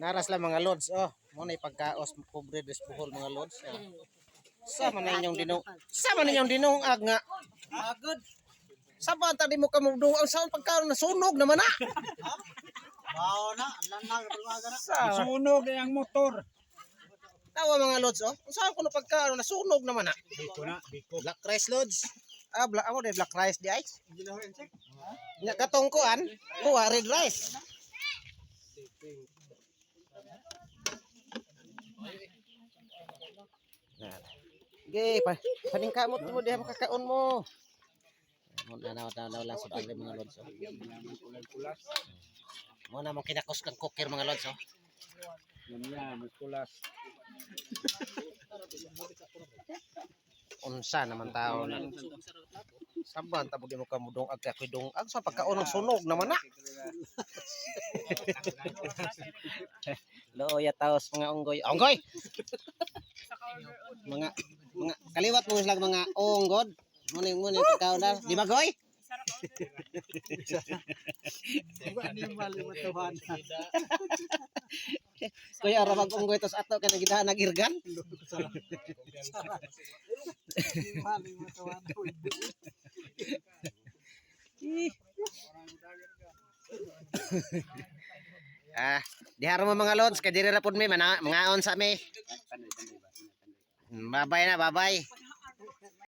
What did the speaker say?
Naras lang mga lods. Oh, mo na ipagkaos pobre des puhol mga lods. Sama na inyong dinong. Sama na inyong dinong ag nga. Agad. Saba tadi mo ka mudong ang saan pagkaon na sunog naman na. Bao na, lanag na. Sa Sunog ang motor. tawa mga lods oh. Saan ko na pagkaon na sunog naman na. Biko na, biko. Black rice lods. Ah, black ako de black rice di ay. Nya katong kuan, kuha red rice. Nah. Ge, paningkamot mo diha makakaon mo. Mo na lang sa agre mga lods. Mo na mo kinakos kang cooker mga lods. Yan, muskulas. Unsa naman tao na. Saban ta di mo ka mudong ag ka dong ag sa pagkaon ng sunog naman na. Looya taos mga unggoy. Unggoy. Mga kaliwat mo sila mga unggod. Muning pagkaon na. Di ba goy? Animal mo tuhan. Kuya ra mag unggoy tos ato kay nagidahan nagirgan. Animal mo tuhan. Diharo mo mga lods kay diri ra pud mi mga on sa mi. Babay na, babay.